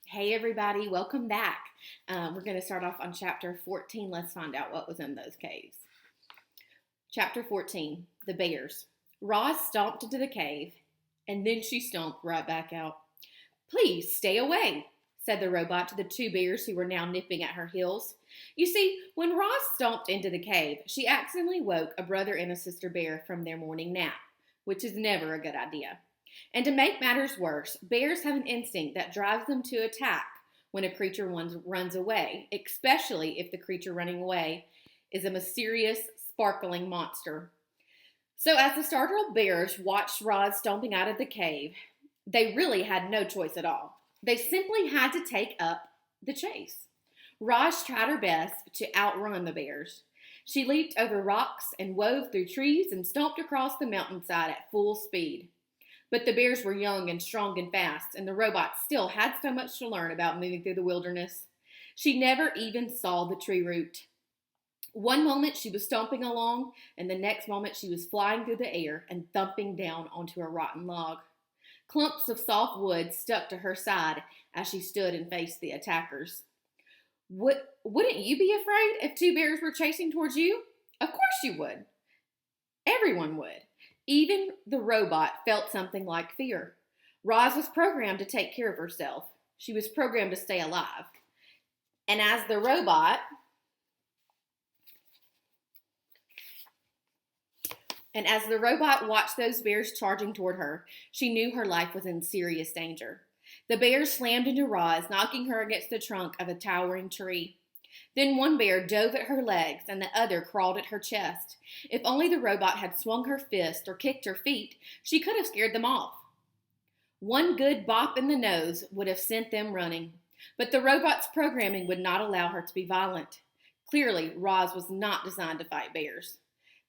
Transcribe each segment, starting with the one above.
Hey everybody, welcome back. We're going to start off on chapter 14. Let's find out what was in those caves. Chapter 14, the bears. Roz stomped into the cave, and then she stomped right back out. Please stay away, said the robot to the two bears who were now nipping at her heels. You see, when Roz stomped into the cave, she accidentally woke a brother and a sister bear from their morning nap, which is never a good idea. And to make matters worse, bears have an instinct that drives them to attack when a creature runs away, especially if the creature running away is a mysterious, sparkling monster. So, as the startled bears watched Roz stomping out of the cave, they really had no choice at all. They simply had to take up the chase. Roz tried her best to outrun the bears. She leaped over rocks and wove through trees and stomped across the mountainside at full speed. But the bears were young and strong and fast, and the robot still had so much to learn about moving through the wilderness. She never even saw the tree root. One moment she was stomping along, and the next moment she was flying through the air and thumping down onto a rotten log. Clumps of soft wood stuck to her side as she stood and faced the attackers. Wouldn't you be afraid if two bears were chasing towards you? Of course you would. Everyone would. Even the robot felt something like fear. Roz was programmed to take care of herself. She was programmed to stay alive. And as the robot watched those bears charging toward her, she knew her life was in serious danger. The bears slammed into Roz, knocking her against the trunk of a towering tree. Then one bear dove at her legs and the other crawled at her chest. If only the robot had swung her fist or kicked her feet, she could have scared them off. One good bop in the nose would have sent them running, but the robot's programming would not allow her to be violent. Clearly, Roz was not designed to fight bears.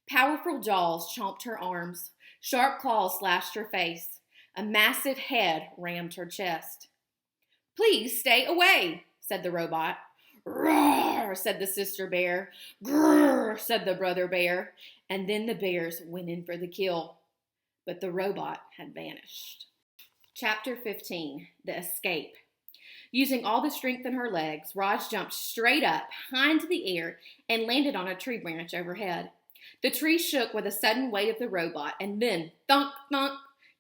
Powerful jaws chomped her arms. Sharp claws slashed her face. A massive head rammed her chest. Please stay away, said the robot. Roar, said the sister bear. Grrr, said the brother bear. And then the bears went in for the kill. But the robot had vanished. Chapter 15, The Escape. Using all the strength in her legs, Roz jumped straight up, high into the air, and landed on a tree branch overhead. The tree shook with the sudden weight of the robot, and then, thunk, thunk,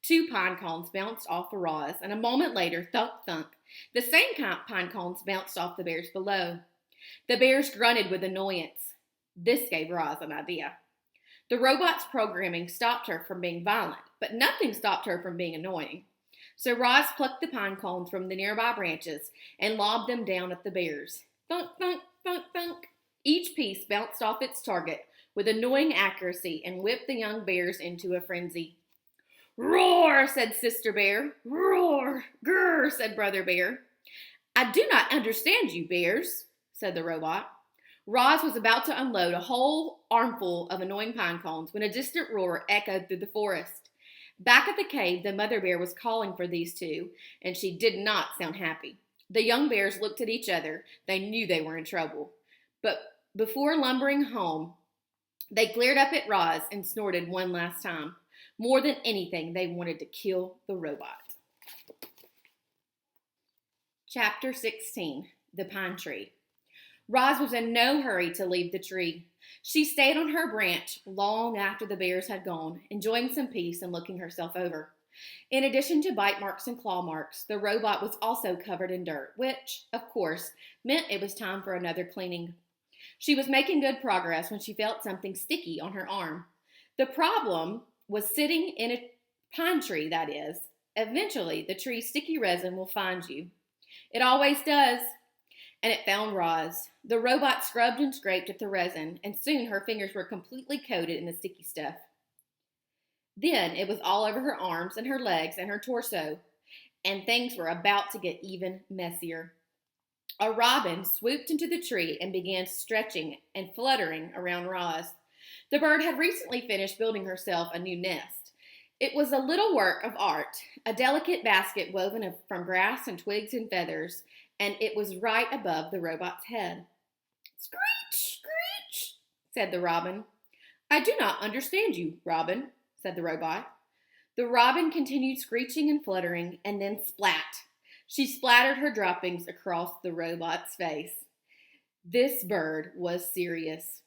two pine cones bounced off of Roz, and a moment later, thunk, thunk, the same pine cones bounced off the bears below. The bears grunted with annoyance. This gave Roz an idea. The robot's programming stopped her from being violent, but nothing stopped her from being annoying. So Roz plucked the pine cones from the nearby branches and lobbed them down at the bears. Thunk, thunk, thunk, thunk. Each piece bounced off its target with annoying accuracy and whipped the young bears into a frenzy. Roar, said Sister Bear. Roar, grrr, said Brother Bear. I do not understand you, bears, said the robot. Roz was about to unload a whole armful of annoying pine cones when a distant roar echoed through the forest. Back at the cave, the mother bear was calling for these two, and she did not sound happy. The young bears looked at each other. They knew they were in trouble. But before lumbering home, they glared up at Roz and snorted one last time. More than anything, they wanted to kill the robot. Chapter 16, The Pine Tree. Roz was in no hurry to leave the tree. She stayed on her branch long after the bears had gone, enjoying some peace and looking herself over. In addition to bite marks and claw marks, the robot was also covered in dirt, which, of course, meant it was time for another cleaning. She was making good progress when she felt something sticky on her arm. The problem was sitting in a pine tree, that is. Eventually, the tree's sticky resin will find you. It always does. And it found Roz. The robot scrubbed and scraped at the resin, and soon her fingers were completely coated in the sticky stuff. Then it was all over her arms and her legs and her torso, and things were about to get even messier. A robin swooped into the tree and began stretching and fluttering around Roz. The bird had recently finished building herself a new nest. It was a little work of art, a delicate basket woven from grass and twigs and feathers, and it was right above the robot's head. Screech, screech, said the robin. I do not understand you, Robin, said the robot. The robin continued screeching and fluttering, and then splat. She splattered her droppings across the robot's face. This bird was serious.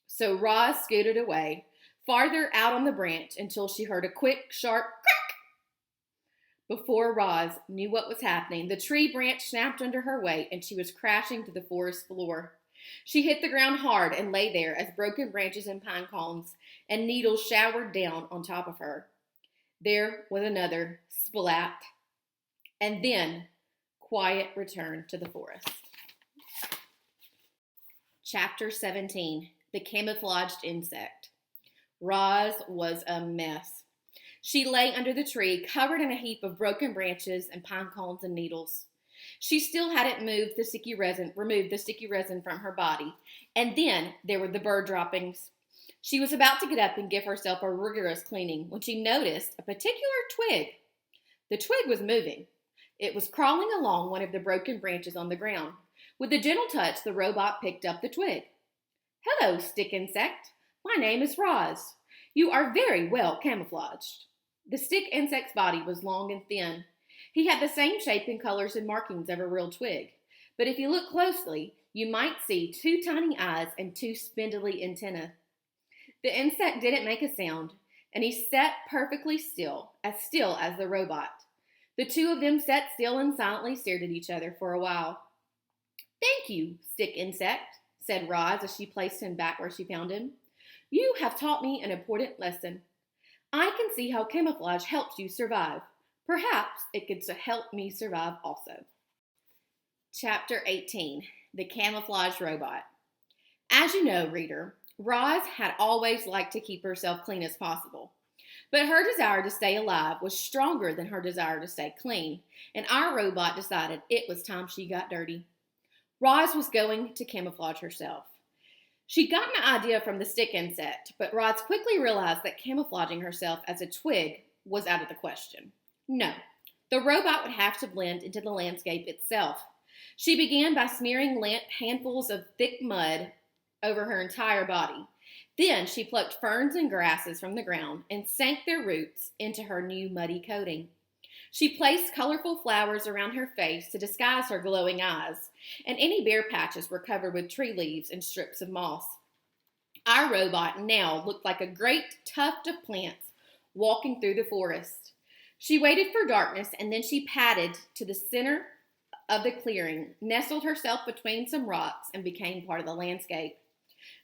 So Roz scooted away, farther out on the branch until she heard a quick, sharp crack. Before Roz knew what was happening, the tree branch snapped under her weight and she was crashing to the forest floor. She hit the ground hard and lay there as broken branches and pine cones and needles showered down on top of her. There was another splat, and then quiet returned to the forest. Chapter 17, The Camouflaged Insect. Roz was a mess. She lay under the tree, covered in a heap of broken branches and pine cones and needles. She still hadn't removed the sticky resin from her body, and then there were the bird droppings. She was about to get up and give herself a rigorous cleaning when she noticed a particular twig. The twig was moving. It was crawling along one of the broken branches on the ground. With a gentle touch, the robot picked up the twig. "Hello, stick insect. My name is Roz. You are very well camouflaged." The stick insect's body was long and thin. He had the same shape and colors and markings of a real twig, but if you look closely, you might see 2 tiny eyes and 2 spindly antennae. The insect didn't make a sound, and he sat perfectly still as the robot. The two of them sat still and silently stared at each other for a while. "Thank you, stick insect," said Roz as she placed him back where she found him. "You have taught me an important lesson. I can see how camouflage helps you survive. Perhaps it could help me survive also." Chapter 18, The Camouflage Robot. As you know, reader, Roz had always liked to keep herself clean as possible. But her desire to stay alive was stronger than her desire to stay clean, and our robot decided it was time she got dirty. Roz was going to camouflage herself. She'd gotten an idea from the stick insect, but Roz quickly realized that camouflaging herself as a twig was out of the question. No, the robot would have to blend into the landscape itself. She began by smearing handfuls of thick mud over her entire body. Then she plucked ferns and grasses from the ground and sank their roots into her new muddy coating. She placed colorful flowers around her face to disguise her glowing eyes, and any bare patches were covered with tree leaves and strips of moss. Our robot now looked like a great tuft of plants walking through the forest. She waited for darkness, and then she padded to the center of the clearing, nestled herself between some rocks, and became part of the landscape.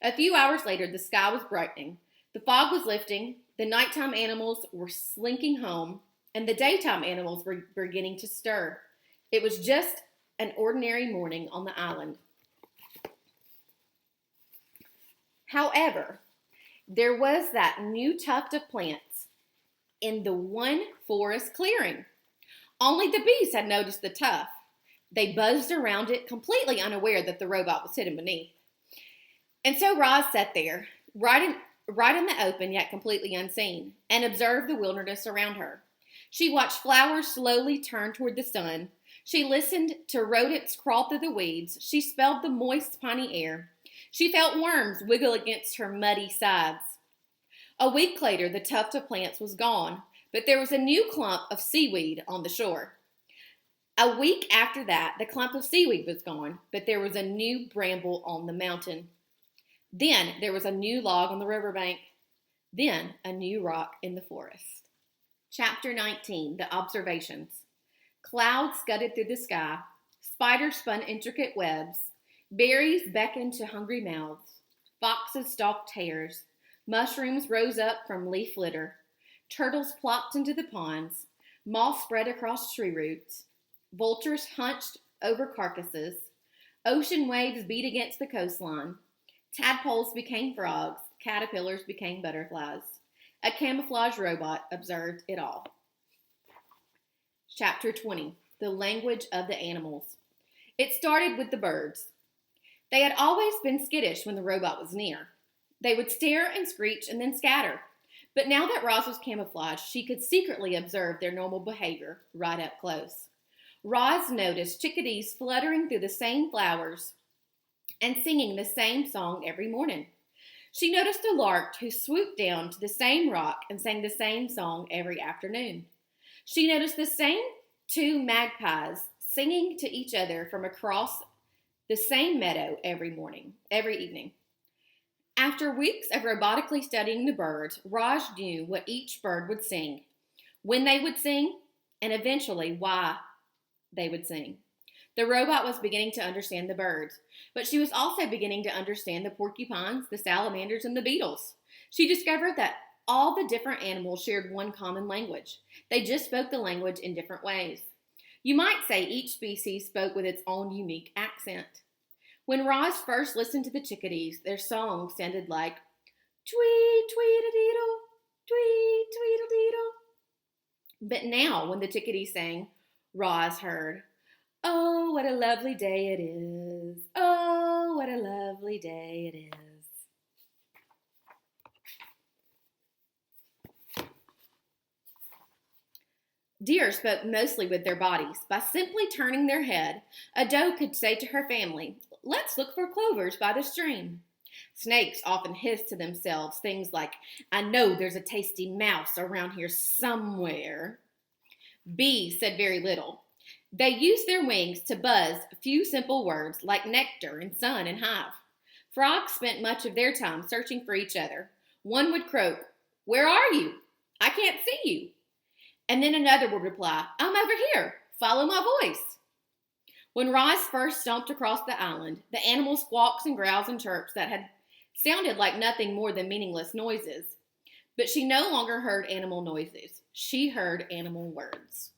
A few hours later, the sky was brightening. The fog was lifting, the nighttime animals were slinking home, and the daytime animals were beginning to stir. It was just an ordinary morning on the island. However, there was that new tuft of plants in the one forest clearing. Only the bees had noticed the tuft. They buzzed around it, completely unaware that the robot was hidden beneath. And so Roz sat there, right in the open, yet completely unseen, and observed the wilderness around her. She watched flowers slowly turn toward the sun. She listened to rodents crawl through the weeds. She smelled the moist, piney air. She felt worms wiggle against her muddy sides. A week later, the tuft of plants was gone, but there was a new clump of seaweed on the shore. A week after that, the clump of seaweed was gone, but there was a new bramble on the mountain. Then there was a new log on the riverbank. Then a new rock in the forest. Chapter 19, The Observations. Clouds scudded through the sky. Spiders spun intricate webs. Berries beckoned to hungry mouths. Foxes stalked hares. Mushrooms rose up from leaf litter. Turtles plopped into the ponds. Moss spread across tree roots. Vultures hunched over carcasses. Ocean waves beat against the coastline. Tadpoles became frogs. Caterpillars became butterflies. A camouflage robot observed it all. Chapter 20, The Language of the Animals. It started with the birds. They had always been skittish when the robot was near. They would stare and screech and then scatter. But now that Roz was camouflaged, she could secretly observe their normal behavior right up close. Roz noticed chickadees fluttering through the same flowers and singing the same song every morning. She noticed a lark who swooped down to the same rock and sang the same song every afternoon. She noticed the same 2 magpies singing to each other from across the same meadow every evening. After weeks of robotically studying the birds, Raj knew what each bird would sing, when they would sing, and eventually why they would sing. The robot was beginning to understand the birds, but she was also beginning to understand the porcupines, the salamanders, and the beetles. She discovered that all the different animals shared one common language. They just spoke the language in different ways. You might say each species spoke with its own unique accent. When Roz first listened to the chickadees, their song sounded like tweet, tweet-a-deedle, tweet, tweet-a-deedle. But now, when the chickadees sang, Roz heard, oh, what a lovely day it is. Oh, what a lovely day it is. Deer spoke mostly with their bodies. By simply turning their head, a doe could say to her family, let's look for clovers by the stream. Snakes often hissed to themselves things like, I know there's a tasty mouse around here somewhere. Bees said very little. They used their wings to buzz a few simple words like nectar and sun and hive. Frogs spent much of their time searching for each other. One would croak, where are you? I can't see you. And then another would reply, I'm over here. Follow my voice. When Roz first stomped across the island, the animal squawks and growls and chirps that had sounded like nothing more than meaningless noises. But she no longer heard animal noises. She heard animal words.